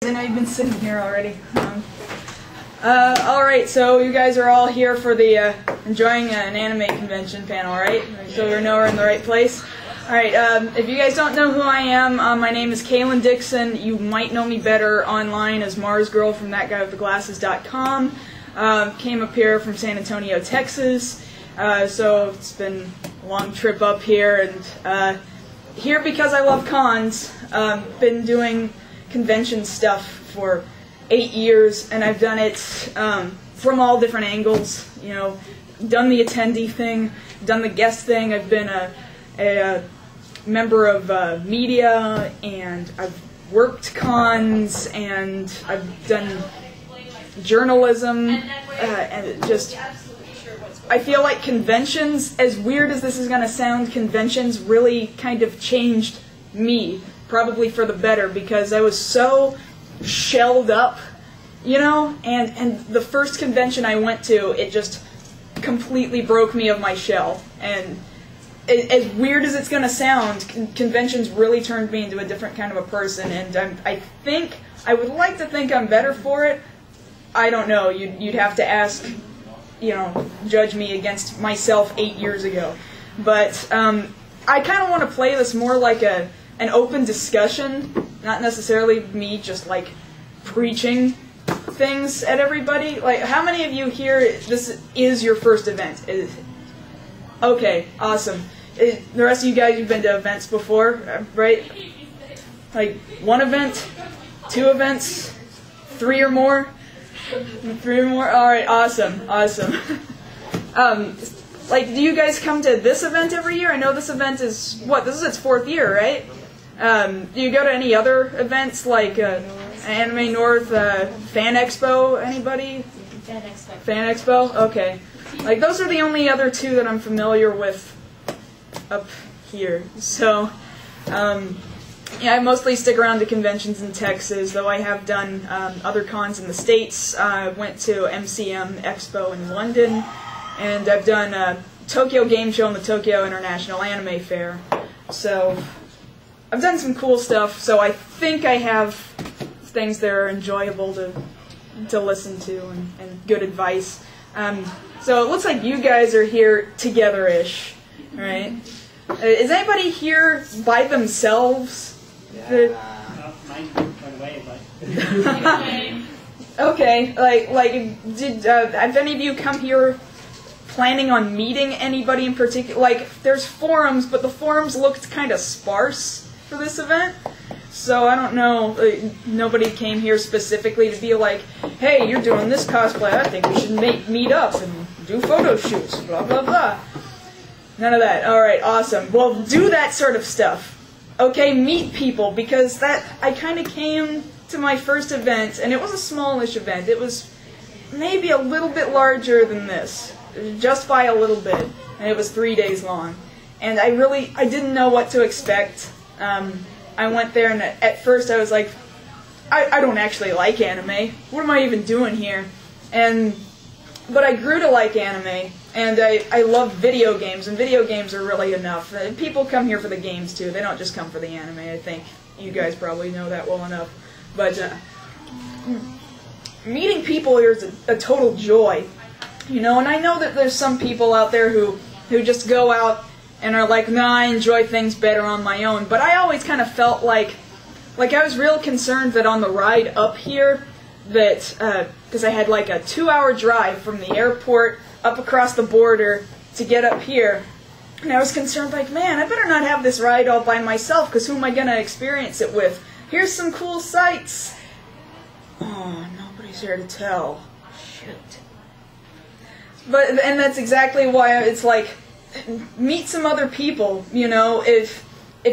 I know you've been sitting here already. Alright, so you guys are all here for the enjoying an anime convention panel, right? So we know we're in the right place. Alright, if you guys don't know who I am, my name is Kaylin Dixon. You might know me better online as MarzGurl from thatguywiththeglasses.com. Came up here from San Antonio, Texas. So it's been a long trip up here, and here because I love cons. Been doing convention stuff for 8 years, and I've done it from all different angles. You know, done the attendee thing, done the guest thing. I've been a member of media, and I've worked cons, and I've done journalism, and just I feel like conventions, as weird as this is going to sound, conventions really kind of changed me, probably for the better, because I was so shelled up, you know, and the first convention I went to, it just completely broke me of my shell. And as weird as it's going to sound, conventions really turned me into a different kind of a person, and I would like to think I'm better for it. I don't know, you'd have to ask, you know, judge me against myself 8 years ago. But I kind of want to play this more like an open discussion, not necessarily me just like preaching things at everybody. Like, how many of you here, this is your first event? Okay, awesome. The rest of you guys, you've been to events before, right? Like 1 event, 2 events, 3 or more? 3 or more? Alright, awesome, awesome. Like, do you guys come to this event every year? I know this event is, what, this is its 4th year, right? Do you go to any other events, like Anime North, Fan Expo, anybody? Fan Expo. Fan Expo? Okay. Like, those are the only other 2 that I'm familiar with up here. So, yeah, I mostly stick around to conventions in Texas, though I have done other cons in the States. I went to MCM Expo in London, and I've done Tokyo Game Show and the Tokyo International Anime Fair. So I've done some cool stuff, so I think I have things that are enjoyable to listen to and good advice. So it looks like you guys are here together-ish, right? Is anybody here by themselves? Okay, did have any of you come here planning on meeting anybody in particular? Like, there's forums, but the forums looked kind of sparse for this event, so I don't know. Nobody came here specifically to be like, hey, you're doing this cosplay, I think we should meet up and do photo shoots, blah blah blah. None of that. Alright, awesome. Well, do that sort of stuff. Okay, meet people, because that, I kind of came to my first event, and it was a smallish event. It was maybe a little bit larger than this, just by a little bit, and it was 3 days long. And I didn't know what to expect. I went there, and at first I was like, I don't actually like anime. What am I even doing here? But I grew to like anime, and I love video games, and video games are really enough. People come here for the games too, they don't just come for the anime. I think you guys probably know that well enough. But meeting people here is a total joy, you know, and I know that there's some people out there who just go out and are like, nah, I enjoy things better on my own. But I always kind of felt like I was real concerned that on the ride up here, that, because I had like a 2-hour drive from the airport up across the border to get up here, and I was concerned, like, man, I better not have this ride all by myself, because who am I going to experience it with? Here's some cool sights. Oh, nobody's here to tell. Shoot. And that's exactly why it's like, meet some other people, you know. If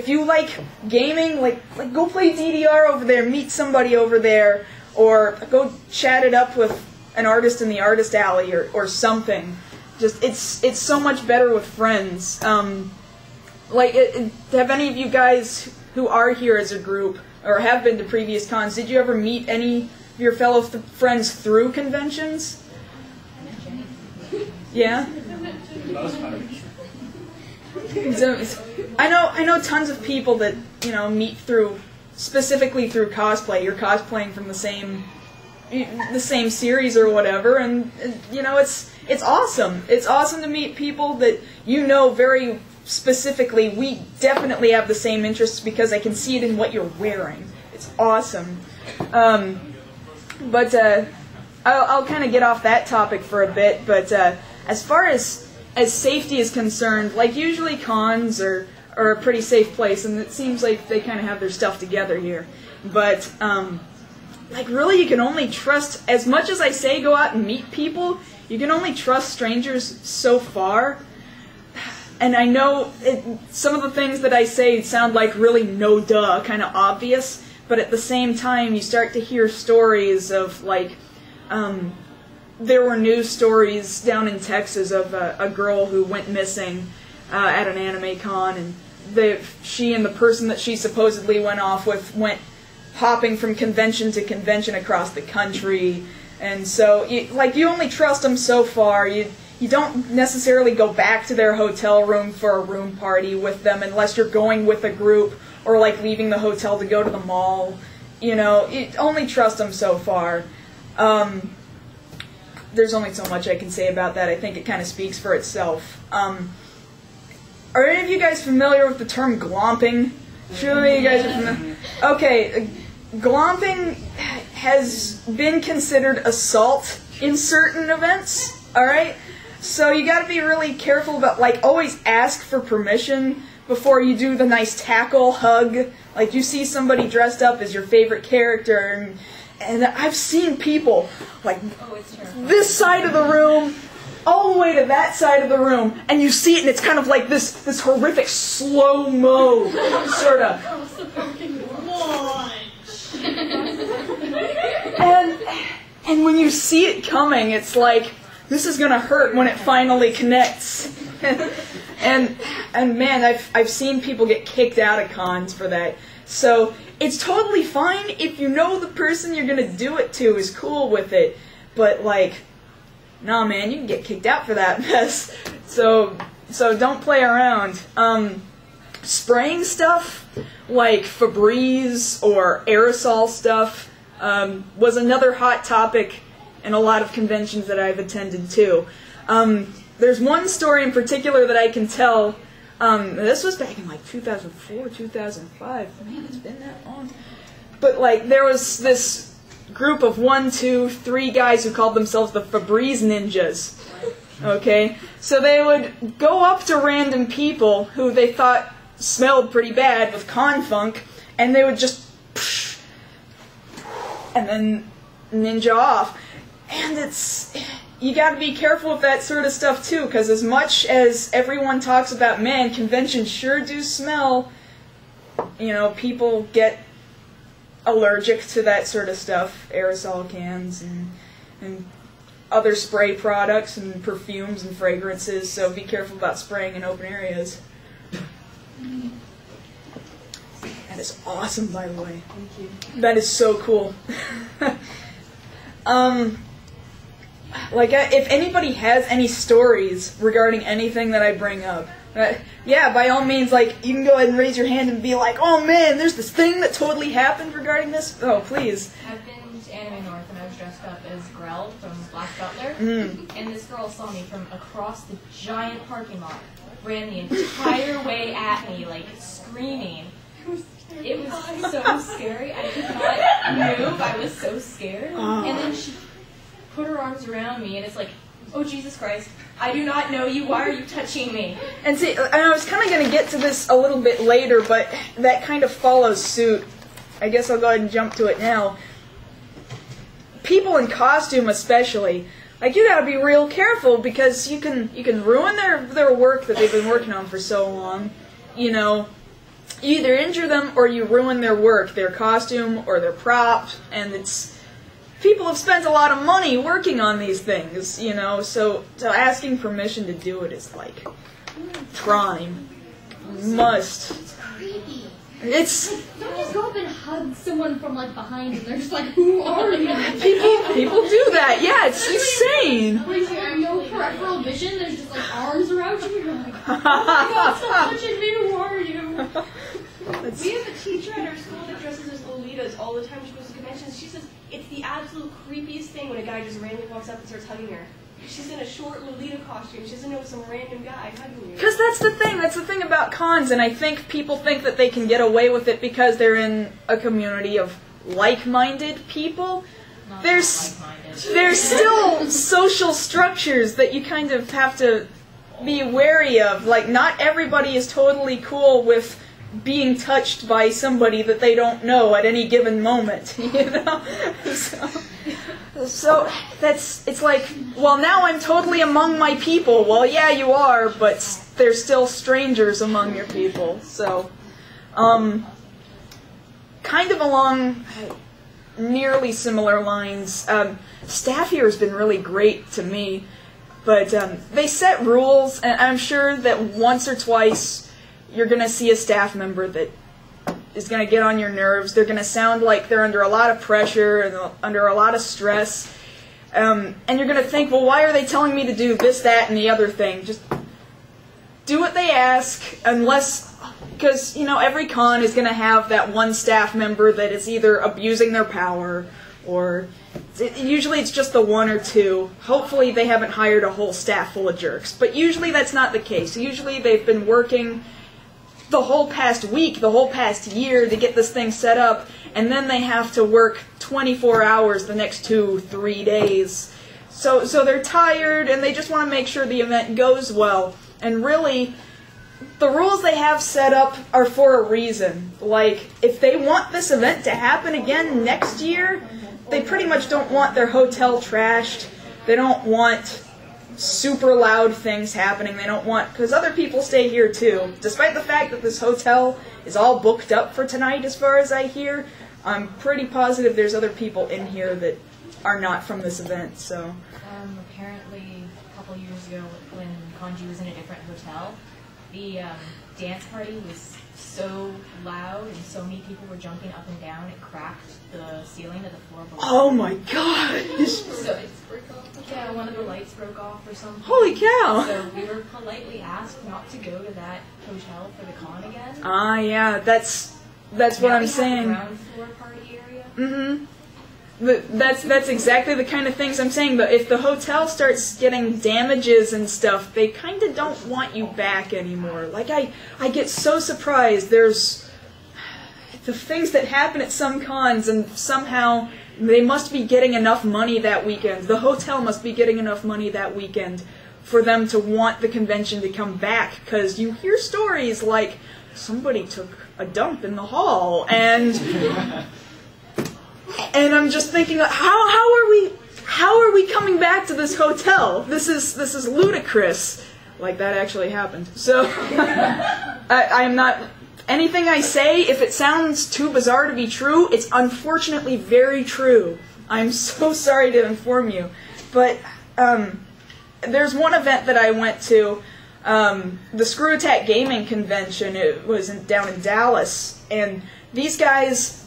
you like gaming, like go play DDR over there, meet somebody over there, or go chat it up with an artist in the artist alley or something. Just it's so much better with friends. Have any of you guys who are here as a group or have been to previous cons, did you ever meet any of your fellow friends through conventions? Yeah? So, I know tons of people that, you know, meet through specifically through cosplay. You're cosplaying from the same series or whatever, and you know, it's awesome. It's awesome to meet people that you know very specifically. We definitely have the same interests because I can see it in what you're wearing. It's awesome. But I'll kind of get off that topic for a bit. But as far as safety is concerned, like usually cons are a pretty safe place, and it seems like they kind of have their stuff together here. But like really, you can only trust, as much as I say go out and meet people, you can only trust strangers so far. And I know some of the things that I say sound like really no-duh, kind of obvious, but at the same time you start to hear stories of like, there were news stories down in Texas of a girl who went missing at an anime con, and she and the person that she supposedly went off with went hopping from convention to convention across the country. And so you only trust them so far. You don't necessarily go back to their hotel room for a room party with them unless you're going with a group or like leaving the hotel to go to the mall. You know, you only trust them so far. There's only so much I can say about that. I think it kind of speaks for itself. Are any of you guys familiar with the term glomping? Surely you guys are familiar. Okay, glomping has been considered assault in certain events, alright? So you gotta be really careful about, like, always ask for permission before you do the nice tackle, hug. Like, you see somebody dressed up as your favorite character, and I've seen people, like, this side of the room, all the way to that side of the room, and you see it, and it's kind of like this horrific slow-mo, sort of. And when you see it coming, it's like, this is gonna hurt when it finally connects. and man, I've seen people get kicked out of cons for that. So it's totally fine if you know the person you're gonna do it to is cool with it. But like, nah man, you can get kicked out for that mess. So don't play around. Spraying stuff like Febreze or aerosol stuff was another hot topic in a lot of conventions that I've attended too. There's one story in particular that I can tell. This was back in like 2004, 2005. Man, it's been that long. But like, there was this group of 1, 2, 3 guys who called themselves the Febreze Ninjas. Okay? So they would go up to random people who they thought smelled pretty bad with con funk, and they would just and then ninja off. And you gotta be careful with that sort of stuff too, because as much as everyone talks about, man, conventions sure do smell, you know, people get allergic to that sort of stuff, aerosol cans and other spray products and perfumes and fragrances, so be careful about spraying in open areas. That is awesome, by the way. Thank you. That is so cool. Like, if anybody has any stories regarding anything that I bring up, yeah, by all means, like, you can go ahead and raise your hand and be like, oh man, there's this thing that totally happened regarding this. Oh, please. I've been to Anime North and I was dressed up as Grell from Black Butler, and this girl saw me from across the giant parking lot, ran the entire way at me, like, screaming. It was so scary. I could not move. I was so scared. And then she put her arms around me, and it's like, oh, Jesus Christ, I do not know you. Why are you touching me? And see, I was kind of going to get to this a little bit later, but that kind of follows suit. I guess I'll go ahead and jump to it now. People in costume especially, like, you got to be real careful, because you can ruin their work that they've been working on for so long. You know, you either injure them or you ruin their work, their costume or their prop, and people have spent a lot of money working on these things, you know, so asking permission to do it is like crime. Must. It's creepy. It's... Don't just go up and hug someone from like behind and they're just like, who are you? People do that, yeah, it's insane. Like, you have no peripheral vision, there's just like arms around you, you're like, oh my god, stop touching me, who are you? We have a teacher at our school that dresses as Lolitas all the time when she goes to conventions. She says it's the absolute creepiest thing when a guy just randomly walks up and starts hugging her. She's in a short Lolita costume. She doesn't know it's some random guy hugging you. Because that's the thing. That's the thing about cons, and I think people think that they can get away with it because they're in a community of like-minded people. There's still social structures that you kind of have to be wary of. Like, not everybody is totally cool with being touched by somebody that they don't know at any given moment, you know? So it's like, well, now I'm totally among my people. Well, yeah, you are, but there's still strangers among your people. So, kind of along nearly similar lines, staff here has been really great to me, but they set rules, and I'm sure that once or twice you're going to see a staff member that is going to get on your nerves. They're going to sound like they're under a lot of pressure and under a lot of stress. And you're going to think, well, why are they telling me to do this, that, and the other thing? Just do what they ask, unless, because, you know, every con is going to have that one staff member that is either abusing their power, or usually it's just the one or two. Hopefully they haven't hired a whole staff full of jerks. But usually that's not the case. Usually they've been working the whole past week, the whole past year to get this thing set up, and then they have to work 24 hours the next 2-3 days. So they're tired, and they just want to make sure the event goes well. And really, the rules they have set up are for a reason. Like, if they want this event to happen again next year, they pretty much don't want their hotel trashed. They don't want super loud things happening. They don't want, because other people stay here too. Despite the fact that this hotel is all booked up for tonight, as far as I hear, I'm pretty positive there's other people in here that are not from this event. So apparently a couple years ago when Kanji was in a different hotel, the dance party was so loud and so many people were jumping up and down, it cracked the ceiling of the floor below. Oh my gosh! So yeah, one of the lights broke off or something. Holy cow! So we were politely asked not to go to that hotel for the con again. Ah, yeah, that's what I'm saying. Ground floor party area. Mm-hmm. That's exactly the kind of things I'm saying. But if the hotel starts getting damages and stuff, they kind of don't want you back anymore. Like, I get so surprised. There's the things that happen at some cons, and somehow they must be getting enough money that weekend. The hotel must be getting enough money that weekend for them to want the convention to come back. Because you hear stories like somebody took a dump in the hall, and I'm just thinking, how are we coming back to this hotel? This is ludicrous. Like, that actually happened. So I'm not. Anything I say, if it sounds too bizarre to be true, it's unfortunately very true. I'm so sorry to inform you. But there's one event that I went to, the Screw Attack Gaming Convention. It was down in Dallas, and these guys,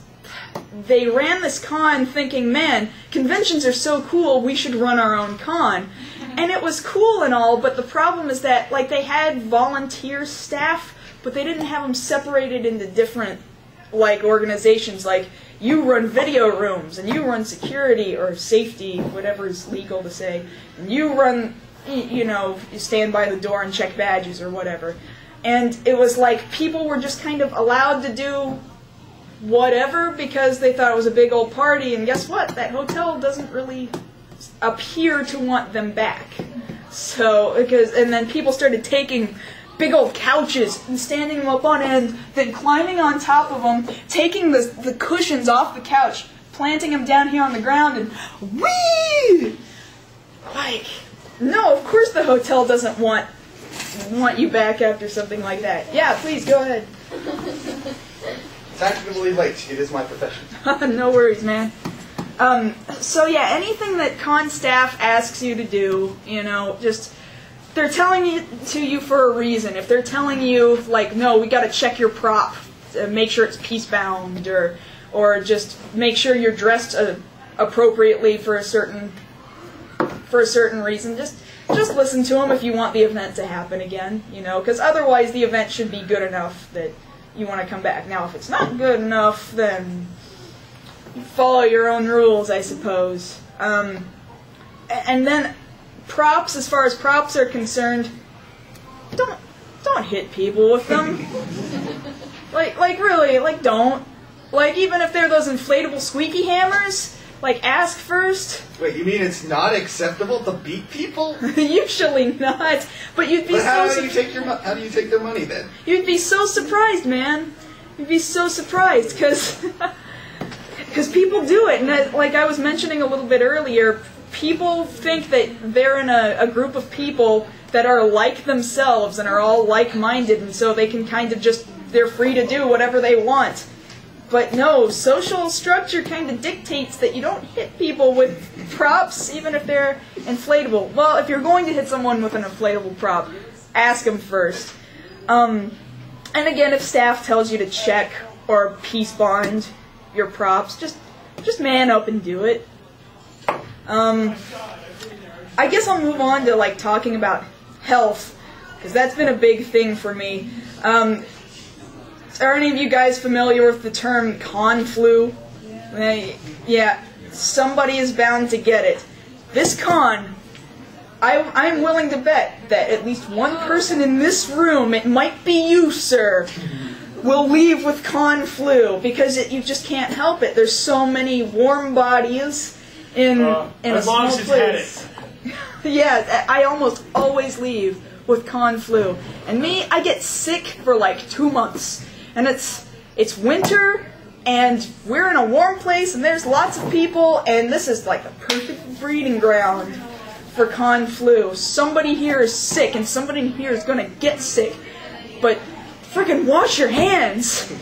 they ran this con thinking, man, conventions are so cool, we should run our own con. And it was cool and all, but the problem is that, like, they had volunteer staff, but they didn't have them separated into different, like, organizations. Like, you run video rooms, and you run security, or safety, whatever is legal to say, and you run, you know, you stand by the door and check badges, or whatever. And it was like, people were just kind of allowed to do whatever because they thought it was a big old party, and guess what? That hotel doesn't really appear to want them back. So, and then people started taking big old couches and standing them up on end, then climbing on top of them, taking the cushions off the couch, planting them down here on the ground, and whee! Like, no, of course the hotel doesn't want you back after something like that. Yeah, please, go ahead. Tactically late. It is my profession. No worries, man. So yeah, anything that con staff asks you to do, you know, just, they're telling it to you for a reason. If they're telling you, like, no, we gotta check your prop, make sure it's peace-bound, or just make sure you're dressed appropriately for a certain reason, just listen to them if you want the event to happen again, you know, because otherwise the event should be good enough that you want to come back. Now, if it's not good enough, then you follow your own rules, I suppose. And then props, as far as props are concerned, don't hit people with them. like really, like don't. Like even if they're those inflatable squeaky hammers, like ask first. Wait, you mean it's not acceptable to beat people? Usually not, but you'd be How so. do you take their money then? You'd be so surprised, man. You'd be so surprised because people do it, and like I was mentioning a little bit earlier, people think that they're in a group of people that are like themselves and are all like-minded, and so they can kind of they're free to do whatever they want. But no, social structure kind of dictates that you don't hit people with props, even if they're inflatable. Well, if you're going to hit someone with an inflatable prop, ask them first. And again, if staff tells you to check or peace bond your props, just man up and do it. I guess I'll move on to like talking about health, because that's been a big thing for me. Are any of you guys familiar with the term con flu? Yeah, somebody is bound to get it. This con, I'm willing to bet that at least one person in this room, it might be you, sir, will leave with con flu, because you just can't help it. There's so many warm bodies in a small place. Yeah, I almost always leave with con flu. And me, I get sick for like 2 months. And it's winter, and we're in a warm place, and there's lots of people, and this is like the perfect breeding ground for con flu. Somebody here is sick, and somebody here is gonna get sick. But frickin' wash your hands.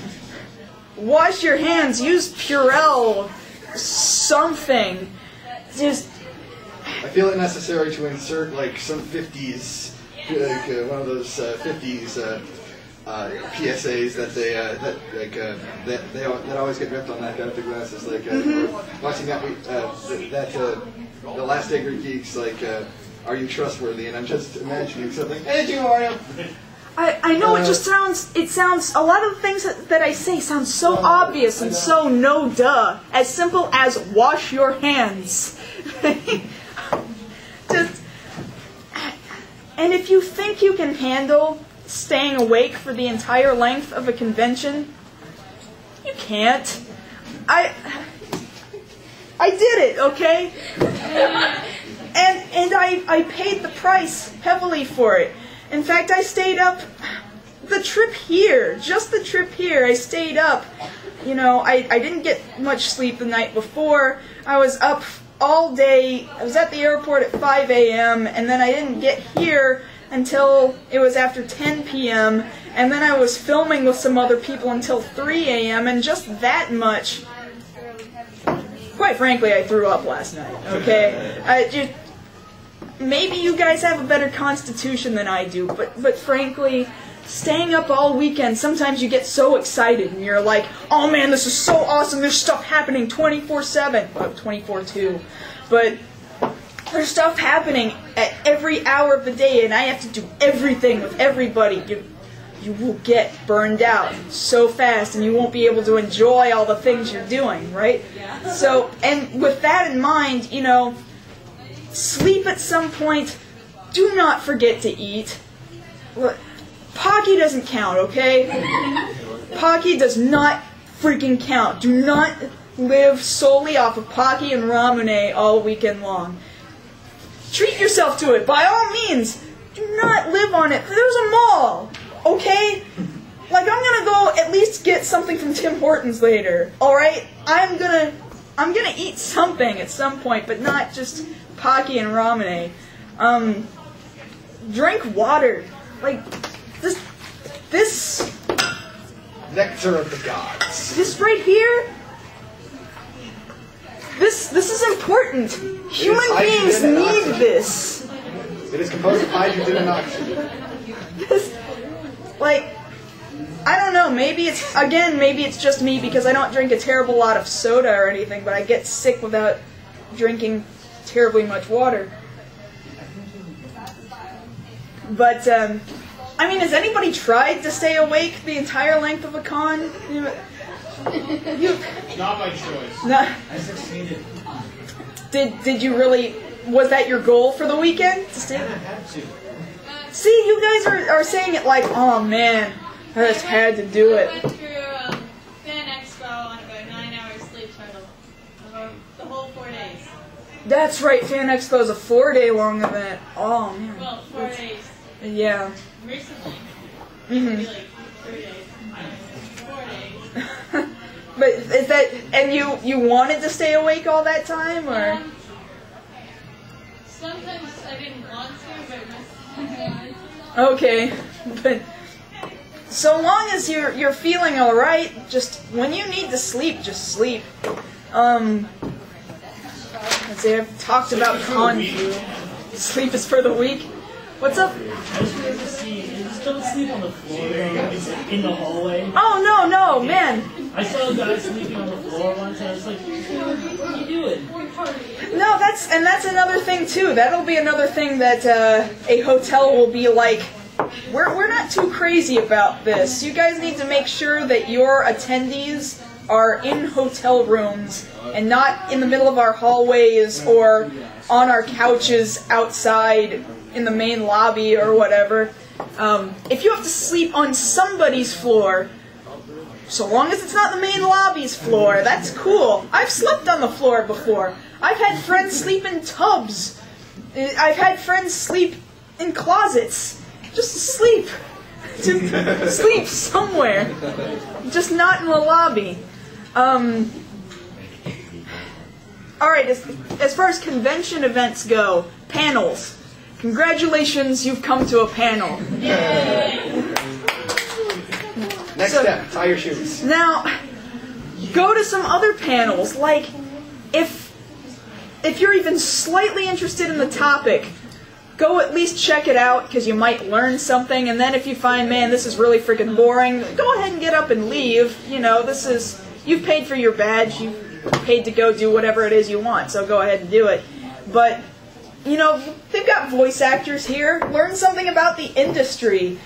Wash your hands. Use Purell. Something. Just. I feel it necessary to insert like some 50s, one of those 50s. PSAs that that always get ripped on that guy with the glasses. Like watching that the Last Day Greek Geeks, like are you trustworthy? And I'm just imagining something. Hey, you Mario. I know it sounds a lot of the things that I say sound so obvious and so no duh, as simple as wash your hands. And if you think you can handle staying awake for the entire length of a convention, you can't. I did it, okay? And I paid the price heavily for it. In fact, I stayed up just the trip here, I stayed up. You know, I didn't get much sleep the night before. I was up all day. I was at the airport at 5 a.m. and then I didn't get here until it was after 10 p.m. and then I was filming with some other people until 3 a.m. and just that much. Quite frankly, I threw up last night, okay? Maybe you guys have a better constitution than I do, but frankly, staying up all weekend, sometimes you get so excited and you're like, oh man, this is so awesome, there's stuff happening 24/7, well, 24/2, but there's stuff happening at every hour of the day, and I have to do everything with everybody. You will get burned out so fast, and you won't be able to enjoy all the things you're doing, right? So, and with that in mind, you know, sleep at some point. Do not forget to eat. Pocky doesn't count, okay? Pocky does not freaking count. Do not live solely off of Pocky and Ramune all weekend long. Treat yourself to it, by all means. Do not live on it. There's a mall, okay? Like, I'm gonna go at least get something from Tim Hortons later, alright? I'm gonna eat something at some point, but not just Pocky and Ramune. Drink water. Like, this... Nectar of the gods. This right here... This is important. Human beings need this. It is composed of hydrogen and oxygen. This, like, I don't know, maybe it's just me because I don't drink a terrible lot of soda or anything, but I get sick without drinking terribly much water. But, I mean, has anybody tried to stay awake the entire length of a con? Not my choice. No. I succeeded. Did you really? Was that your goal for the weekend? To stay? I had to. See, you guys are saying it like, oh man, I just had to do I it. went through Fan Expo on about 9 hours sleep total. About the whole 4 days. That's right, Fan Expo is a 4-day long event. Oh man. Well, 4 days. Yeah. Recently. Mhm. Maybe like 3 days. 4 days. But is that, and you wanted to stay awake all that time, or? Sometimes I didn't want to, but most Okay, but so long as you're feeling all right, just when you need to sleep, just sleep. Let's see, I've talked about con food. Sleep is for the weak. What's up? I was curious to see, just don't sleep on the floor, it's in the hallway. Oh no, man. I saw a guy sleeping on the floor once, and I was like, what are you doing? No, that's another thing too. That'll be another thing that a hotel will be like, we're not too crazy about this. You guys need to make sure that your attendees are in hotel rooms and not in the middle of our hallways or on our couches outside in the main lobby or whatever. If you have to sleep on somebody's floor, so long as it's not the main lobby's floor, that's cool. I've slept on the floor before. I've had friends sleep in tubs. I've had friends sleep in closets. Just sleep. Just sleep somewhere. Just not in the lobby. Alright, as far as convention events go, panels. Congratulations, you've come to a panel. Yay! Next step, tie your shoes. Now, go to some other panels. Like, if you're even slightly interested in the topic, go at least check it out, because you might learn something, and then if you find, man, this is really freaking boring, go ahead and get up and leave. You know, you've paid for your badge, you've paid to go do whatever it is you want, so go ahead and do it. But, you know, they've got voice actors here. Learn something about the industry.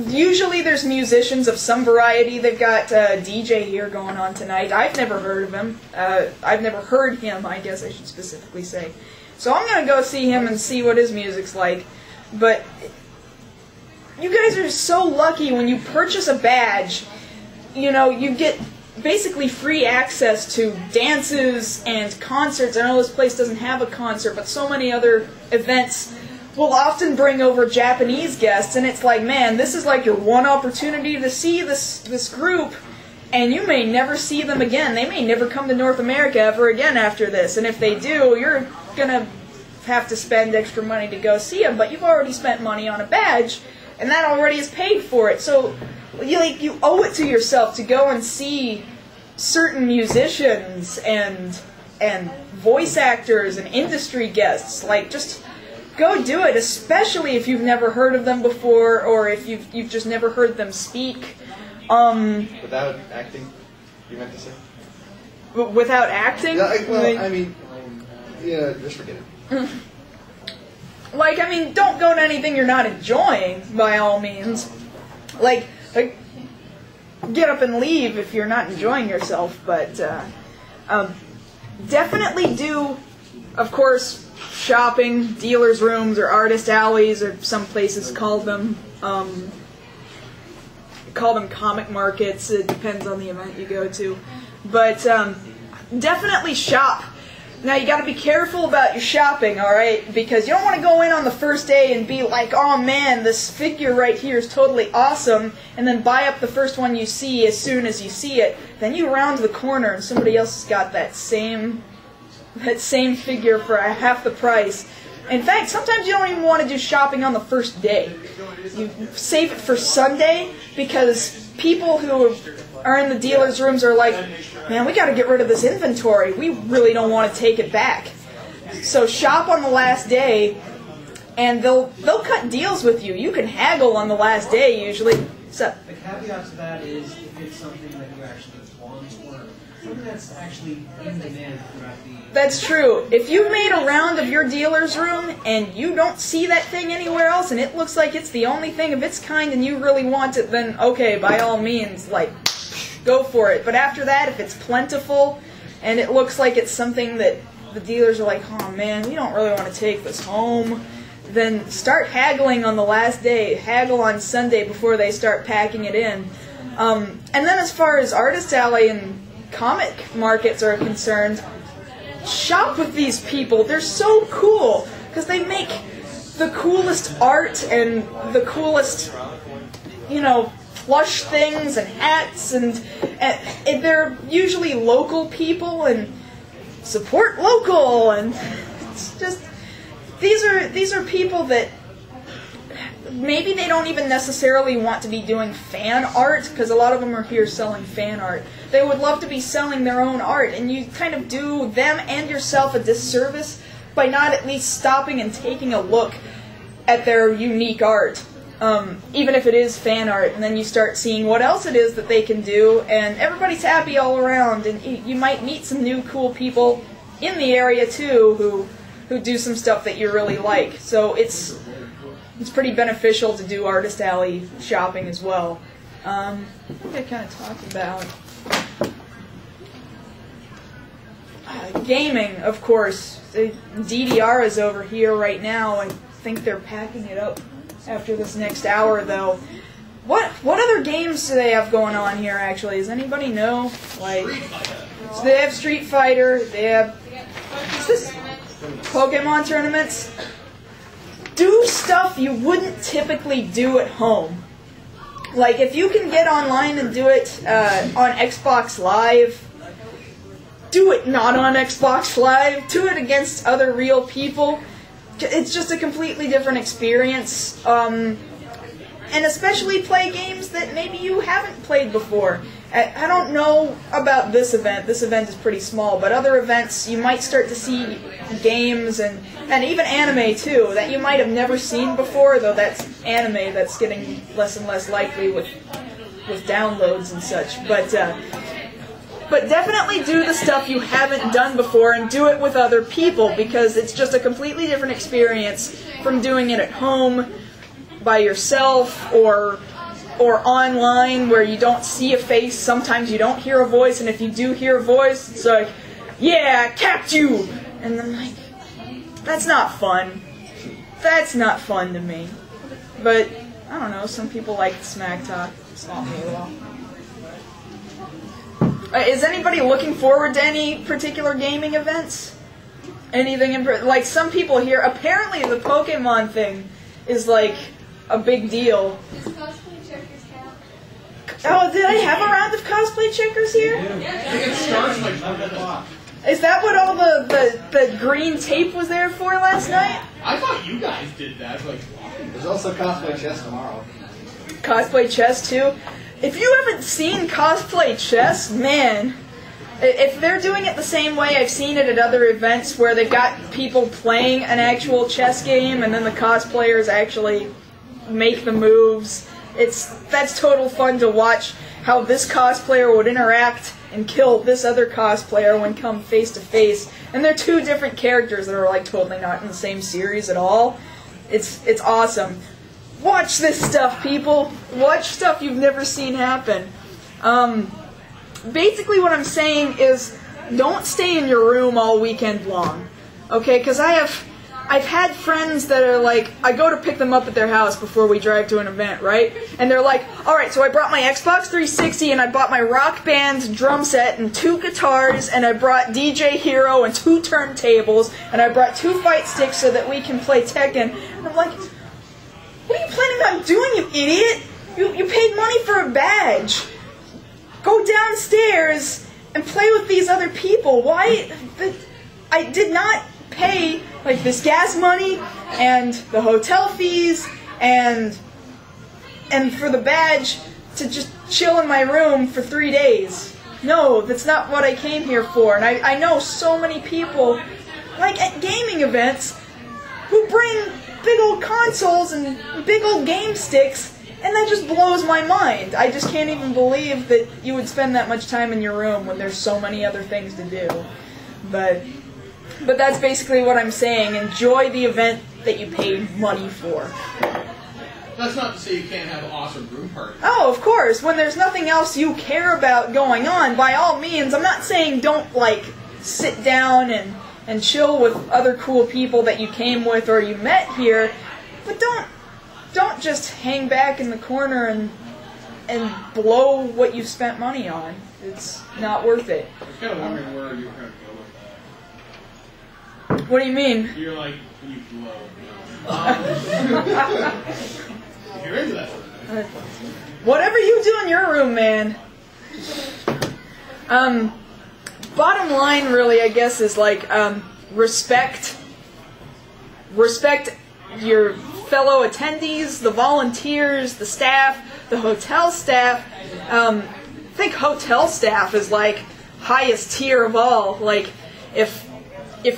Usually there's musicians of some variety. They've got a DJ here going on tonight. I've never heard of him. I've never heard him, I guess I should specifically say. So I'm going to go see him and see what his music's like. But you guys are so lucky when you purchase a badge. You know, you get basically free access to dances and concerts. I know this place doesn't have a concert, but so many other events will often bring over Japanese guests, and it's like, man, this is like your one opportunity to see this group, and you may never see them again. They may never come to North America ever again after this, and if they do, you're gonna have to spend extra money to go see them, but you've already spent money on a badge, and that already is paid for it, so you owe it to yourself to go and see certain musicians and voice actors and industry guests. Like, just go do it, especially if you've never heard of them before, or if you've just never heard them speak. Without acting, you meant to say? Without acting? Yeah, just forget it. Like, I mean, don't go to anything you're not enjoying, by all means. Like get up and leave if you're not enjoying yourself, but definitely do, of course, shopping, dealer's rooms, or artist alleys, or some places call them comic markets. It depends on the event you go to. But definitely shop. Now, you got to be careful about your shopping, alright? Because you don't want to go in on the first day and be like, oh man, this figure right here is totally awesome, and then buy up the first one you see as soon as you see it. Then you round the corner and somebody else has got that same figure for half the price. In fact, sometimes you don't even want to do shopping on the first day. You save it for Sunday, because people who are in the dealer's rooms are like, man, we got to get rid of this inventory. We really don't want to take it back. So shop on the last day, and they'll cut deals with you. You can haggle on the last day usually. So, The caveat to that is if it's something that you actually want, or Something that's actually in demand throughout the... That's true. If you've made a round of your dealer's room and you don't see that thing anywhere else and it looks like it's the only thing of its kind and you really want it, then okay, by all means, like, go for it. But after that, if it's plentiful and it looks like it's something that the dealers are like, oh man, we don't really want to take this home, then start haggling on the last day. Haggle on Sunday before they start packing it in. And then as far as Artist Alley and comic markets are concerned, shop with these people. They're so cool because they make the coolest art and the coolest, you know, plush things and hats, and they're usually local people and support local, and it's just these are people that maybe they don't even necessarily want to be doing fan art, because a lot of them are here selling fan art. They would love to be selling their own art, and you kind of do them and yourself a disservice by not at least stopping and taking a look at their unique art, even if it is fan art, and then you start seeing what else it is that they can do, and everybody's happy all around, and you might meet some new cool people in the area too who do some stuff that you really like. So it's pretty beneficial to do Artist Alley shopping as well. I think I kind of talked about gaming, of course. The DDR is over here right now. I think they're packing it up after this next hour, though. What other games do they have going on here, actually? Does anybody know? Like, so they have Street Fighter, they have Pokemon tournaments. Do stuff you wouldn't typically do at home. Like, if you can get online and do it on Xbox Live, do it not on Xbox Live. Do it against other real people. It's just a completely different experience. And especially play games that maybe you haven't played before. I don't know about this event. This event is pretty small, but other events you might start to see games and even anime too that you might have never seen before, though that's anime that's getting less and less likely with downloads and such. But definitely do the stuff you haven't done before and do it with other people, because it's just a completely different experience from doing it at home by yourself or online where you don't see a face. Sometimes you don't hear a voice, and if you do hear a voice, it's like, yeah, I capped you! And I'm like, that's not fun. That's not fun to me. But, I don't know, some people like the smack talk. It's not me at all. Is anybody looking forward to any particular gaming events? Anything like some people here, apparently the Pokemon thing is like a big deal. Oh, did I have a round of cosplay checkers here? I think it starts like 1 o'clock. Is that what all the green tape was there for last night? I thought you guys did that. Like, There's also cosplay chess tomorrow. Cosplay chess too? If you haven't seen cosplay chess, man, if they're doing it the same way I've seen it at other events where they've got people playing an actual chess game and then the cosplayers actually make the moves, that's total fun to watch how this cosplayer would interact and kill this other cosplayer when come face to face. And they're two different characters that are like totally not in the same series at all. It's awesome. Watch this stuff, people. Watch stuff you've never seen happen. Basically what I'm saying is don't stay in your room all weekend long. Okay, because I've had friends that are like, I go to pick them up at their house before we drive to an event, right? And they're like, alright, so I brought my Xbox 360 and I bought my Rock Band drum set and 2 guitars and I brought DJ Hero and 2 turntables and I brought 2 fight sticks so that we can play Tekken. And I'm like, what are you planning on doing, you idiot? You paid money for a badge. Go downstairs and play with these other people. Why? I did not pay like this gas money and the hotel fees and for the badge to just chill in my room for 3 days. No, that's not what I came here for. And I know so many people, like at gaming events, who bring big old consoles and big old game sticks And that just blows my mind. I just can't even believe that you would spend that much time in your room when there's so many other things to do. But that's basically what I'm saying. Enjoy the event that you paid money for. That's not to say you can't have an awesome room party. Oh, of course. When there's nothing else you care about going on, by all means, I'm not saying don't, like, sit down and chill with other cool people that you came with or you met here, but don't just hang back in the corner and blow what you spent money on. It's not worth it. I was kind of wondering where you were going to go with that. What do you mean? You're like, when you blow. If you're into that sort of thing. Whatever you do in your room, man. Bottom line, really, I guess, is like respect your fellow attendees, the volunteers, the staff, the hotel staff. I think hotel staff is like highest tier of all. Like if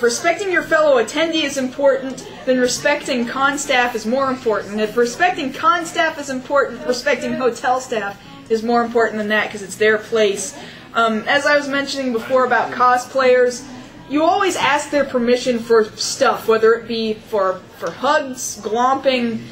respecting your fellow attendee is important, then respecting con staff is more important. If respecting con staff is important, respecting hotel staff is more important than that because it's their place. As I was mentioning before about cosplayers, you always ask their permission for stuff, whether it be for hugs, glomping,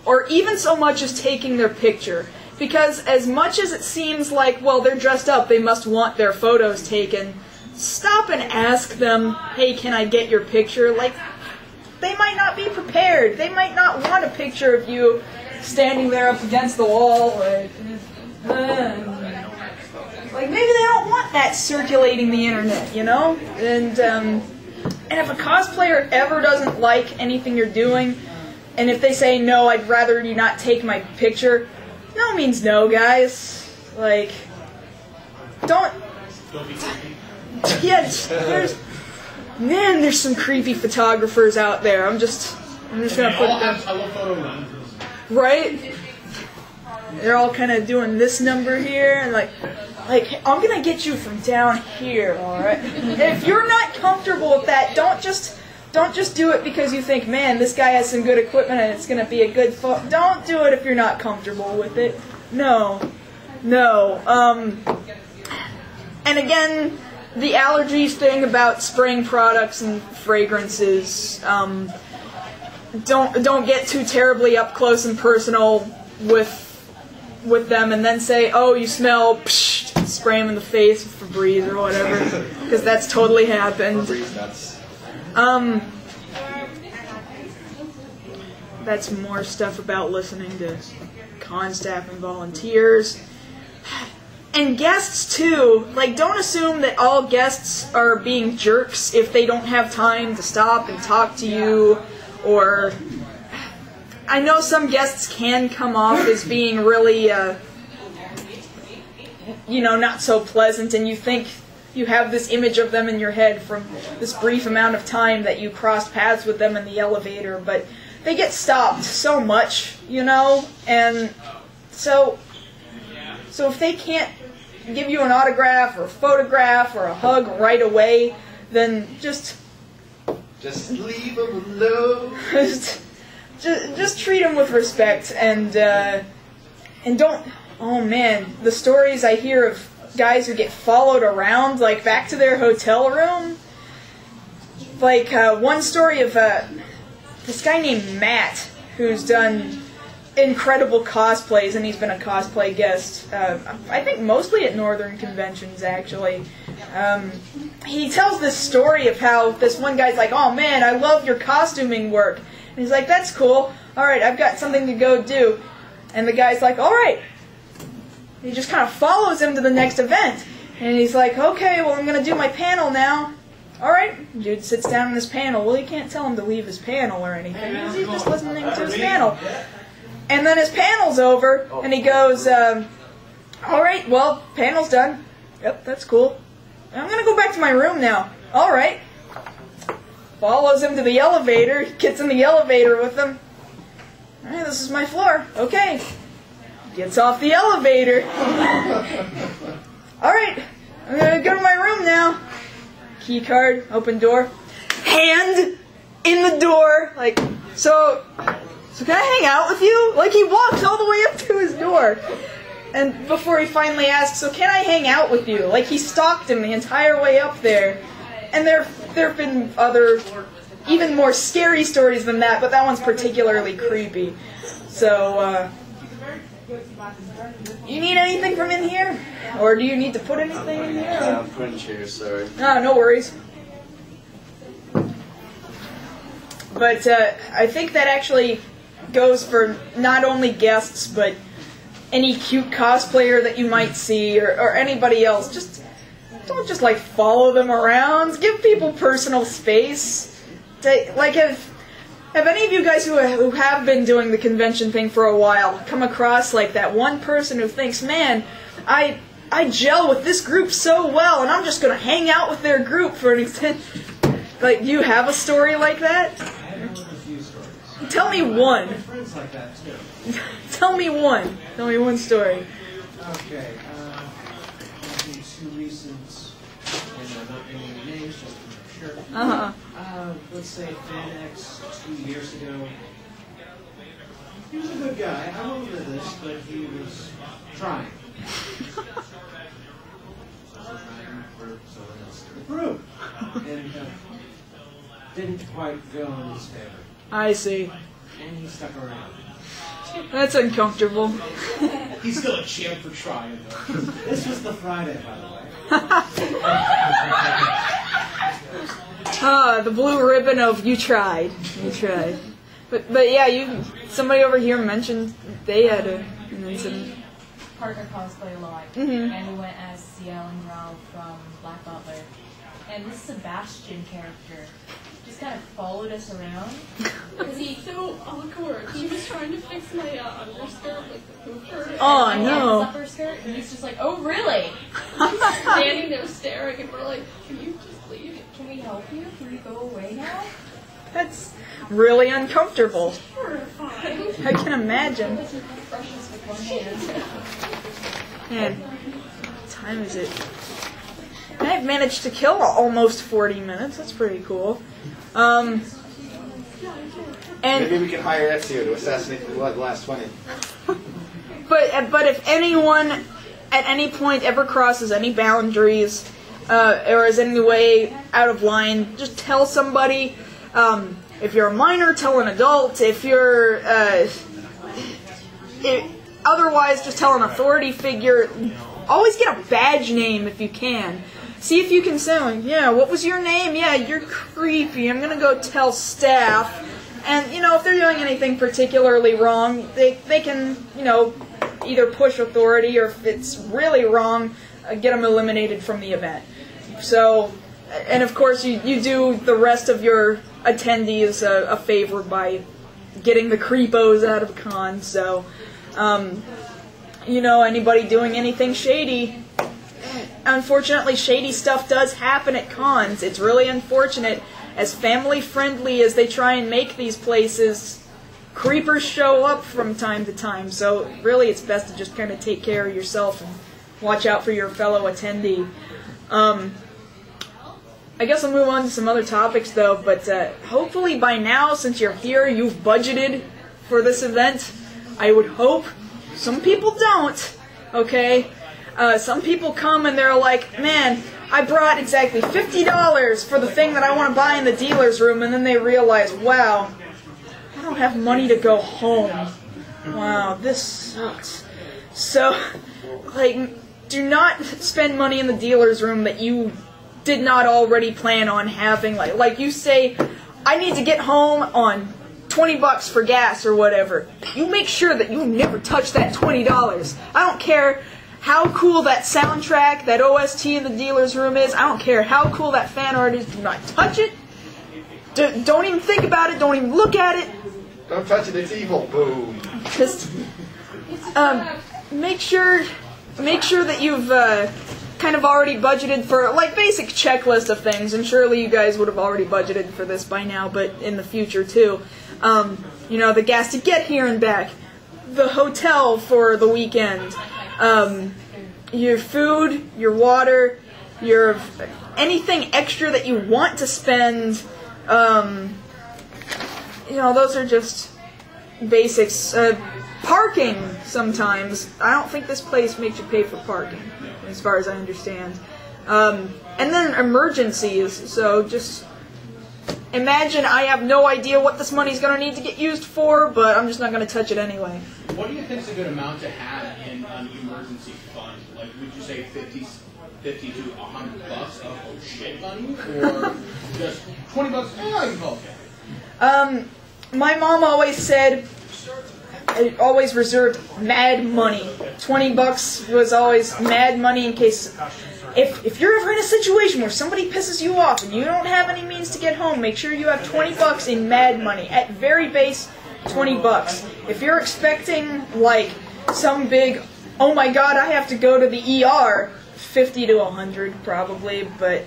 or even so much as taking their picture. Because as much as it seems like, well, they're dressed up, they must want their photos taken, stop and ask them, hey, can I get your picture? Like, they might not be prepared. They might not want a picture of you standing there up against the wall. Like maybe they don't want that circulating the internet, you know? And if a cosplayer ever doesn't like anything you're doing, and if they say, no, I'd rather you not take my picture, no means no, guys. Like, don't be creepy. Yeah, there's some creepy photographers out there. I'm just gonna put them. I love photo runs. Right? They're all kind of doing this number here, and like, I'm gonna get you from down here, all right? And if you're not comfortable with that, don't just do it because you think, man, this guy has some good equipment and it's gonna be a good photo. Don't do it if you're not comfortable with it. No. And again, the allergies thing about spraying products and fragrances. Don't get too terribly up close and personal with them, and then say, "Oh, you smell." Psh, spray them in the face with Febreze or whatever, because that's totally happened. That's more stuff about listening to con staff and volunteers. And guests, too. Like, don't assume that all guests are being jerks if they don't have time to stop and talk to you, or... I know some guests can come off as being really, not so pleasant, and you think you have this image of them in your head from this brief amount of time that you crossed paths with them in the elevator, but they get stopped so much, and so if they can't give you an autograph or a photograph or a hug right away, then just leave them alone. Just treat them with respect, and don't. Oh man, the stories I hear of guys who get followed around, like back to their hotel room. Like one story of this guy named Matt, who's done incredible cosplays, and he's been a cosplay guest, I think mostly at Northern conventions, actually. He tells this story of how this one guy's like, oh man, I love your costuming work. And he's like, that's cool. Alright, I've got something to go do. And the guy's like, alright. He just kind of follows him to the next event. And he's like, okay, well, I'm going to do my panel now. Alright, dude sits down in his panel. Well, you can't tell him to leave his panel or anything. He's just listening to his panel. And then his panel's over, and he goes, alright, well, panel's done. Yep, that's cool. I'm going to go back to my room now. Alright. Follows him to the elevator, gets in the elevator with him. Alright, this is my floor. Okay. Gets off the elevator. Alright, I'm going to go to my room now. Key card, open door. Hand in the door, like, So can I hang out with you? Like, he walked all the way up to his door. And before he finally asked, so can I hang out with you? Like, he stalked him the entire way up there. And there have been other, even more scary stories than that, but that one's particularly creepy. So, you need anything from in here? Or do you need to put anything in here? I'm putting chairs, sorry. Oh, no worries. But I think that actually goes for not only guests, but any cute cosplayer that you might see, or anybody else. Just don't just like follow them around. Give people personal space. Like, have any of you guys who have been doing the convention thing for a while come across like that one person who thinks, man, I gel with this group so well, and I'm just gonna hang out with their group for an extent. Like, do you have a story like that? I have a few stories. Tell me one. I have friends like that too. Tell me one. Tell me one story. Okay, two recent, and I'm not naming any names, just to make sure. Let's say FanX 2 years ago. He was a good guy. I won't admit this, but he was trying. Trying for someone else to improve. And didn't quite go in his favor. I see. And he stuck around. That's uncomfortable. He's still a champ for trying, though. This was the Friday, by the way. The blue ribbon of you tried. You tried. But yeah, somebody over here mentioned they had an incident. Parker cosplay a lot, Mhm. and we went as Ciel and Grau from Black Butler. And this Sebastian character just kind of followed us around. Because he's so awkward. He was trying to fix my underskirt, like the poop shirt. Oh, And no. his upper skirt, and he's just like, oh, really? He's standing there staring, and we're like, can you just leave? Can we help you? Can you go away now? That's really uncomfortable. Horrifying. I can imagine. Brushes with one hand. Man, what time is it? I've managed to kill almost 40 minutes. That's pretty cool. And Maybe we can hire Ezio to assassinate the last 20. but if anyone at any point ever crosses any boundaries or is in any way out of line, just tell somebody. If you're a minor, tell an adult. If you're otherwise, just tell an authority figure. Always get a badge name if you can. See if you can say, yeah, what was your name? Yeah, you're creepy. I'm gonna go tell staff. And, if they're doing anything particularly wrong, they can, either push authority, or if it's really wrong, get them eliminated from the event. So, and of course, you do the rest of your attendees a favor by getting the creepos out of con. So, anybody doing anything shady, unfortunately, shady stuff does happen at cons. It's really unfortunate. As family-friendly as they try and make these places, creepers show up from time to time. So really, it's best to just kind of take care of yourself and watch out for your fellow attendee. I guess I'll move on to some other topics, though. But hopefully by now, since you're here, you've budgeted for this event. I would hope. Some people don't. Okay? Some people come and they're like, man, I brought exactly $50 for the thing that I want to buy in the dealer's room, and then they realize, wow, I don't have money to go home. Wow, this sucks. So, do not spend money in the dealer's room that you did not already plan on having. Like you say, I need to get home on $20 for gas or whatever. You make sure that you never touch that $20. I don't care how cool that soundtrack, that OST in the dealer's room is. I don't care how cool that fan art is. Do not touch it. Don't even think about it. Don't even look at it. Don't touch it. It's evil. Boom. Just make sure that you've kind of already budgeted for basic checklist of things. And surely you guys would have already budgeted for this by now, but in the future too. The gas to get here and back, the hotel for the weekend. Your food, your water, your anything extra that you want to spend those are just basics. Parking, sometimes. I don't think this place makes you pay for parking, as far as I understand. And then emergencies, so just imagine I have no idea what this money's going to need to get used for, but I'm just not going to touch it anyway. What do you think is a good amount to have in an emergency fund? Like, would you say 50 to $100 of oh shit money, or just $20? I can call it. My mom always said, I always reserved mad money. $20 was always mad money in case. If you're ever in a situation where somebody pisses you off and you don't have any means to get home, make sure you have $20 in mad money. At very base, $20. If you're expecting like some big, oh my god, I have to go to the ER, 50 to 100 probably, but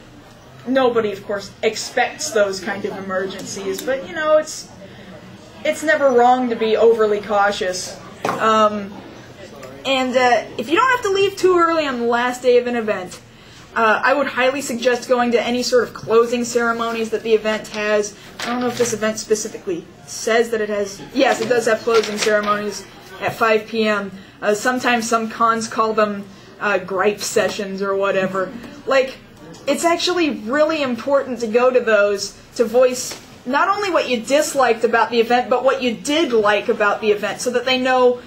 nobody, of course, expects those kind of emergencies. But it's never wrong to be overly cautious. And if you don't have to leave too early on the last day of an event, I would highly suggest going to any sort of closing ceremonies that the event has. I don't know if this event specifically says that it has. Yes, it does have closing ceremonies at 5 p.m. Sometimes some cons call them gripe sessions or whatever. Like, it's actually really important to go to those to voice not only what you disliked about the event, but what you did like about the event, so that they know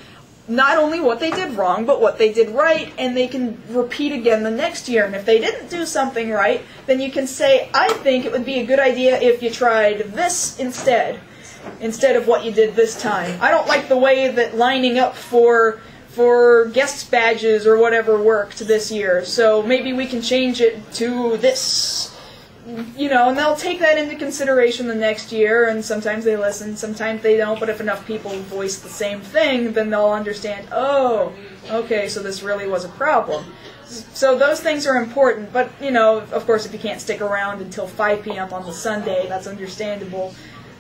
not only what they did wrong, but what they did right, and they can repeat again the next year. And if they didn't do something right, then you can say, I think it would be a good idea if you tried this instead of what you did this time. I don't like the way that lining up for guest badges or whatever worked this year, so maybe we can change it to this. And they'll take that into consideration the next year, and sometimes they listen, sometimes they don't, but if enough people voice the same thing, then they'll understand, oh, okay, so this really was a problem. So those things are important, but, of course, if you can't stick around until 5 p.m. on the Sunday, that's understandable.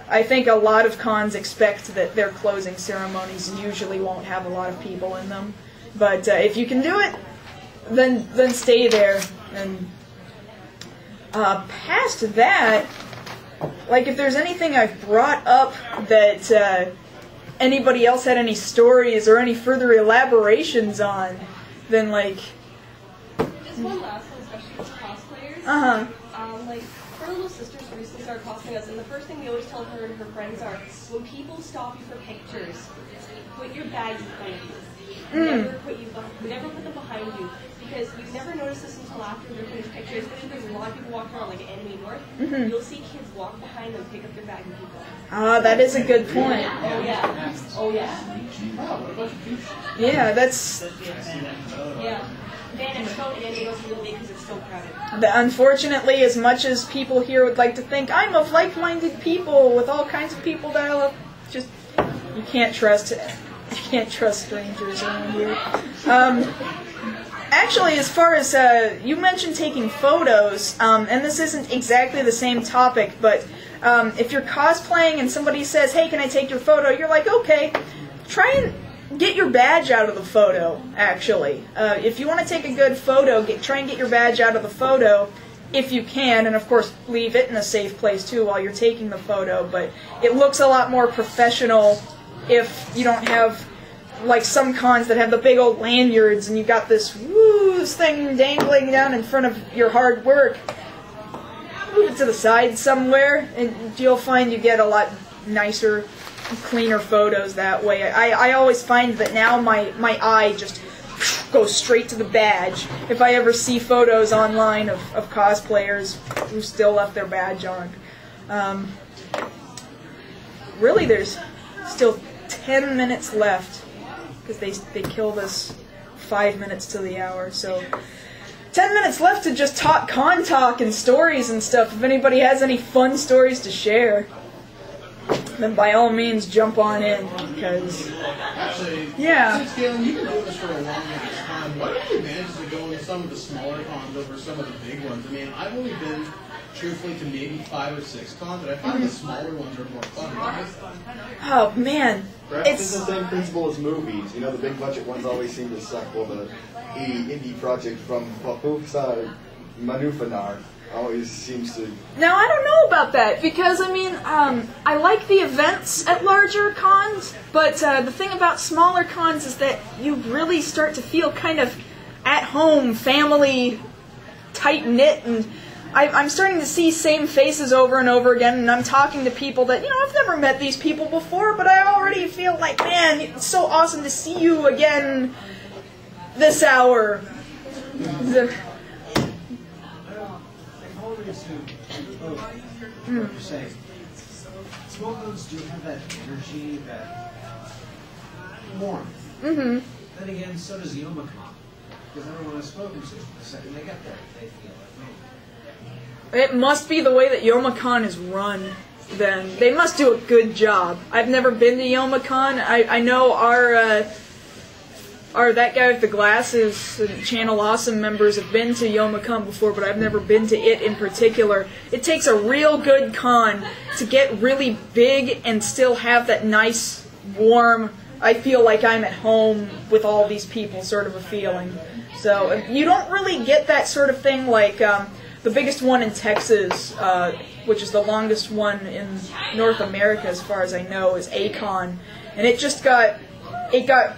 I think a lot of cons expect that their closing ceremonies usually won't have a lot of people in them, but if you can do it, then stay there. And past that, like, if there's anything I've brought up that anybody else had any stories or any further elaborations on, then, like... Just one last one, especially with cosplayers. Like, her little sisters recently started cosplaying us, and the first thing we always tell her and her friends are, when people stop you for pictures, put your bags behind you. Never put them behind you. Because you never notice this until after they're finished pictures, especially if there's a lot of people walking around like Enemy North, you'll see kids walk behind them, pick up their bag, and keep going. Ah, that is a good point. Oh, yeah. Oh, yeah. Yeah, that's... Yeah. Van Expo and Enemy North really big because it's so crowded. Unfortunately, as much as people here would like to think, I'm of like-minded people with all kinds of people that I love, just, you can't trust strangers around here. Actually, as far as, you mentioned taking photos, and this isn't exactly the same topic, but if you're cosplaying and somebody says, hey, can I take your photo? You're like, okay, try and get your badge out of the photo, actually. If you want to take a good photo, try and get your badge out of the photo if you can, and of course leave it in a safe place too while you're taking the photo, but it looks a lot more professional if you don't have... like some cons that have the big old lanyards and you got this thing dangling down in front of your hard work. Move it to the side somewhere and you'll find you get a lot nicer, cleaner photos that way. I always find that now my eye just goes straight to the badge if I ever see photos online of cosplayers who still left their badge on. Really, there's still 10 minutes left. Because they killed us 5 minutes to the hour, so 10 minutes left to just talk con talk and stories and stuff. If anybody has any fun stories to share, then by all means jump on in, because Actually, yeah. Since Galen, you've been doing this for a long time, what are the advantages of going to some of the smaller cons over some of the big ones? I mean, I've only been truthfully to maybe 5 or 6 cons, but I find the smaller ones are more fun. Oh man, Perhaps it's the same principle as movies. The big budget ones always seem to suck. Well, the indie project from Papoof's Manufanar always seems to. Now, I don't know about that, because, I mean, I like the events at larger cons, but the thing about smaller cons is that you really start to feel kind of at home, family, tight-knit, and I'm starting to see same faces over and over again, and I'm talking to people that, I've never met these people before, but I already feel like, man, it's so awesome to see you again this hour. Small codes do have that energy, that warmth. Mm-hmm. Then again, so does Yomacon. Because everyone I've spoken to, the second they get there, they feel like me. It must be the way that Yomacon is run, then. They must do a good job. I've never been to Yomacon. I know our that guy with the glasses and Channel Awesome members have been to Yomacon before, but I've never been to it in particular. It takes a real good con to get really big and still have that nice, warm, I feel like I'm at home with all these people sort of a feeling. So you don't really get that sort of thing like the biggest one in Texas, which is the longest one in North America as far as I know, is A-Con. And it just got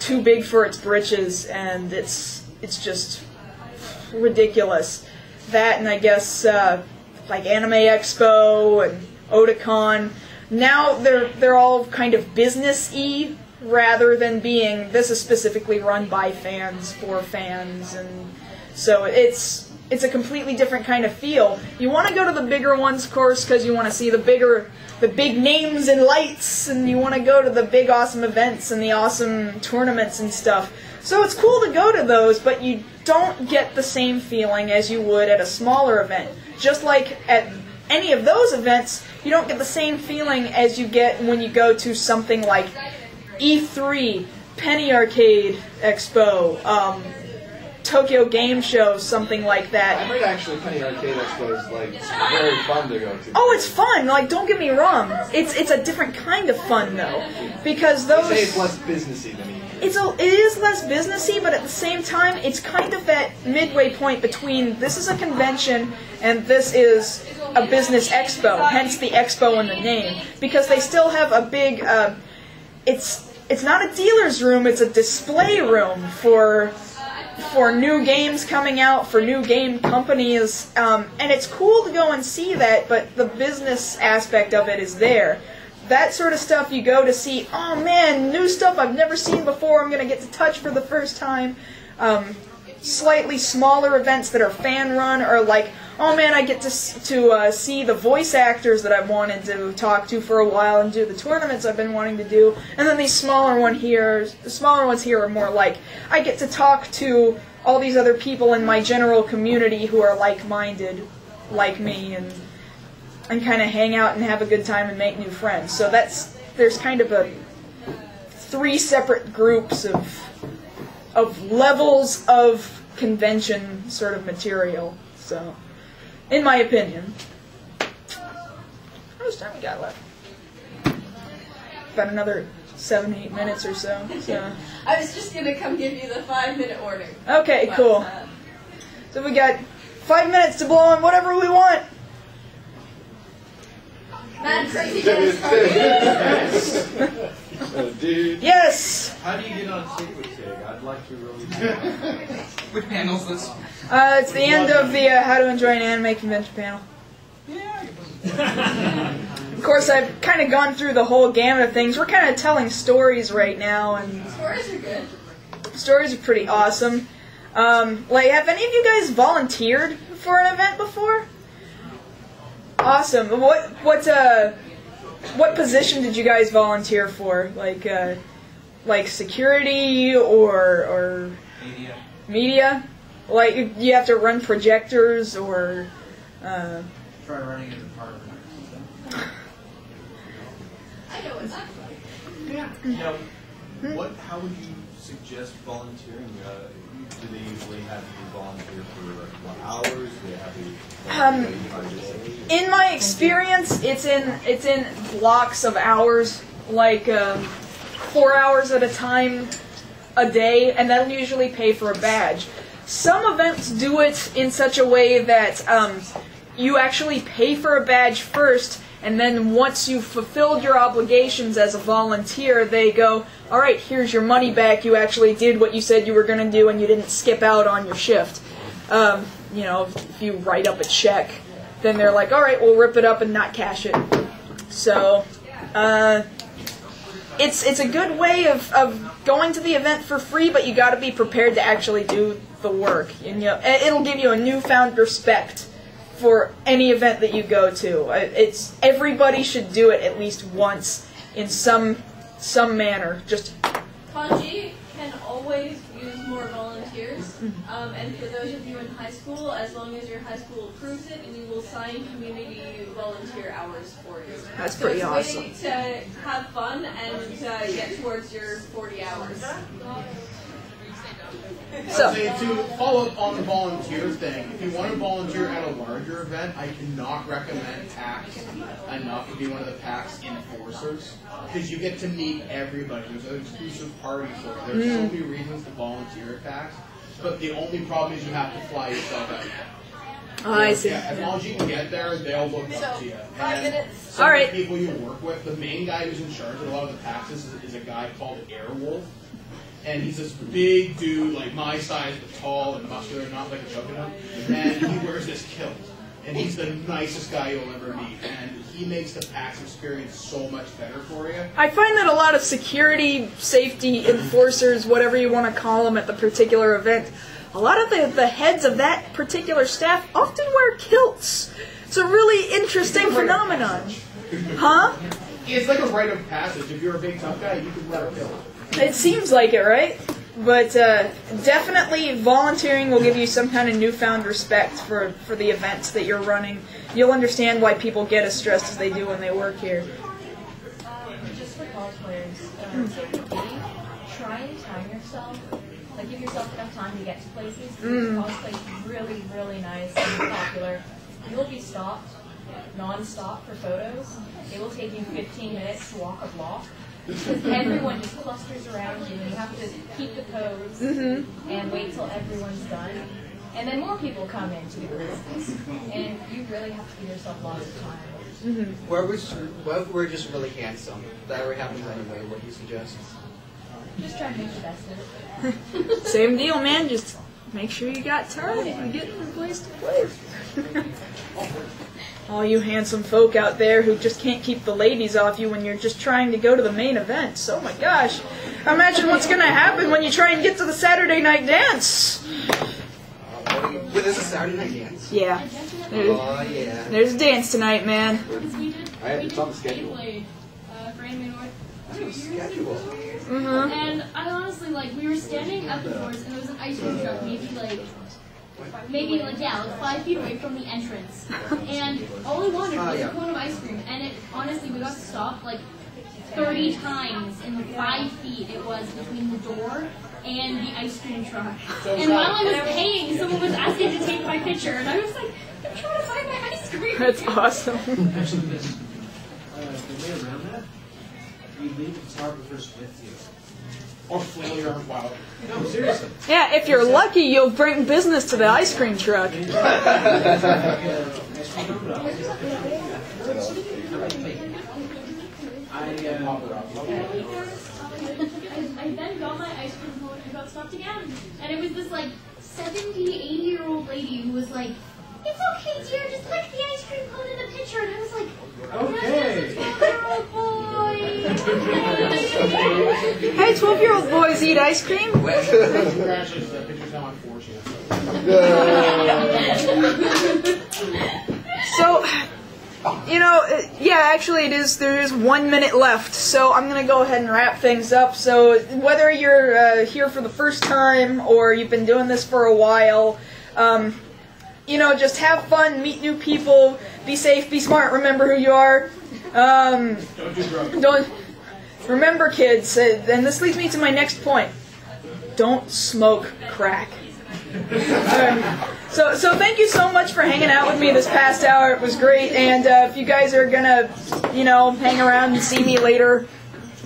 too big for its britches, and it's just ridiculous. That, and I guess like Anime Expo and Otakon. Now they're all kind of business-y rather than being, this is specifically run by fans for fans, and so it's a completely different kind of feel. You want to go to the bigger ones, of course, because you want to see the big names and lights, and you want to go to the big awesome events and the awesome tournaments and stuff. So it's cool to go to those, but you don't get the same feeling as you would at a smaller event. Just like at any of those events, you don't get the same feeling as you get when you go to something like E3, Penny Arcade Expo, Tokyo Game Show, something like that. I heard actually Penny Arcade Expo is like very fun to go to. Oh, it's fun. Like, don't get me wrong. It's a different kind of fun though, because those. They say it's less businessy than E3. It is less businessy, but at the same time, it's kind of that midway point between this is a convention and this is a business expo. Hence the expo in the name, because they still have a big. It's not a dealer's room. It's a display room for new games coming out, for new game companies, and it's cool to go and see that, but the business aspect of it is there. That sort of stuff you go to see, oh man, new stuff I've never seen before, I'm going to get to touch for the first time. Slightly smaller events that are fan-run are like, oh man, I get to see the voice actors that I've wanted to talk to for a while and do the tournaments I've been wanting to do. And then the smaller ones here are more like, I get to talk to all these other people in my general community who are like-minded, like me, and kind of hang out and have a good time and make new friends. So there's kind of three separate groups of levels of convention sort of material. So, in my opinion. How much time we got left? About another 7-8 minutes or so. I was just going to come give you the 5-minute order. Okay, cool. So we got 5 minutes to blow on whatever we want. Mad Crazy Dude. Yes! How do you get on Secret Sig? I'd like to really know. Which panel's this? It's the end of the How to Enjoy an Anime Convention panel. Of course, I've kind of gone through the whole gamut of things. We're kind of telling stories right now, and Stories are good. stories are pretty awesome. Like, have any of you guys volunteered for an event before? Awesome. What position did you guys volunteer for? Like security or media? Like, you have to run projectors or Try running a department or something. I know what's up. Now, how would you suggest volunteering? Do they usually have you volunteer for hours? Do they have you in my experience, it's in blocks of hours, like 4 hours at a time a day, and that'll usually pay for a badge. Some events do it in such a way that you actually pay for a badge first, and then once you've fulfilled your obligations as a volunteer, they go, all right, here's your money back. You actually did what you said you were going to do, and you didn't skip out on your shift. You know, if you write up a check, then they're like, all right, we'll rip it up and not cash it. So, it's a good way of going to the event for free, but you got to be prepared to actually do the work. And, you know, it'll give you a newfound respect for any event that you go to. It's everybody should do it at least once in some manner. Just Kanji can always use more volunteers, and for those of you in high school, as long as your high school approves it, we will sign community volunteer hours for you. That's pretty so it's awesome. a way to have fun and get towards your 40 hours. So, to follow up on the volunteer thing, if you want to volunteer at a larger event, I cannot recommend PAX enough to be one of the PAX enforcers, because you get to meet everybody. There's an exclusive party for it. There's so many reasons to volunteer at PAX, but the only problem is you have to fly yourself out. oh, I see. Yeah, as long as you can get there, they'll look up to you. 5 minutes. Some All of right. the people you work with, the main guy who's in charge of a lot of the PAXs is a guy called Airwolf. And he's this big dude, like my size, but tall and muscular, not like a juggernaut. And he wears this kilt. And he's the nicest guy you'll ever meet. And he makes the PAX experience so much better for you. I find that a lot of security, safety enforcers, whatever you want to call them at the particular event, a lot of the heads of that particular staff often wear kilts. It's a really interesting phenomenon. Huh? It's like a rite of passage. If you're a big tough guy, you can wear a kilt. It seems like it, right? But definitely volunteering will give you some kind of newfound respect for the events that you're running. You'll understand why people get as stressed as they do when they work here. Just for cosplayers, try and time yourself. Like, give yourself enough time to get to places. Cosplay is really, really nice and popular. You will be stopped non-stop for photos. It will take you 15 minutes to walk a block. Because everyone just clusters around you, and you have to keep the pose and wait till everyone's done. And then more people come in to do business. And you really have to give yourself lots of time. What if we're just really handsome? That already happens anyway. What do you suggest? Just try and make the best of it. Same deal, man. Just make sure you got time and get from place to place. All you handsome folk out there who just can't keep the ladies off you when you're just trying to go to the main event. Oh my gosh. Imagine what's going to happen when you try and get to the Saturday night dance. There's a Saturday night dance. Yeah. Oh, yeah. There's a dance tonight, man. It's on the schedule. For Anime North. Schedule. And I honestly, like, we were standing at the doors, and there was an ice cream truck, maybe like 5 feet away from the entrance. And all we wanted was a cone of ice cream. And it, honestly, we got stopped like 30 times in the 5 feet it was between the door and the ice cream truck. And while I was paying, someone was asking to take my picture, and I was like, I'm trying to find my ice cream. That's awesome. Actually, the way around that, you leave the photographers with you. Or flail your arms wild. No, seriously. Yeah, if you're lucky, you'll bring business to the ice cream truck. I then got my ice cream cone and got stopped again. And it was this like 70, 80-year-old lady who was like, it's okay, dear, just lick the ice cream cone in the pitcher. And I was like, okay. 12-year-old boy. Hey, 12-year-old boys eat ice cream? Congratulations, that picture's now unfortunate. So, you know, yeah, actually there is 1 minute left, so I'm going to go ahead and wrap things up. So whether you're here for the first time or you've been doing this for a while, you know, just have fun, meet new people, be safe, be smart, remember who you are. Don't do drugs. Remember, kids, and this leads me to my next point. Don't smoke crack. So thank you so much for hanging out with me this past hour. It was great, and if you guys are gonna, you know, hang around and see me later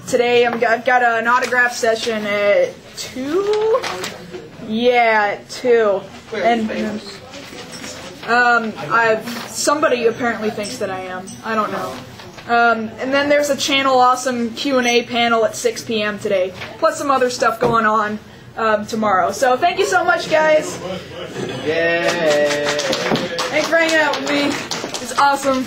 today, I've got an autograph session at 2. Yeah, 2. And somebody apparently thinks that I am. I don't know. And then there's a Channel Awesome Q&A panel at 6 p.m. today, plus some other stuff going on tomorrow. So thank you so much, guys. Yay! Thanks for hanging out with me. It's awesome.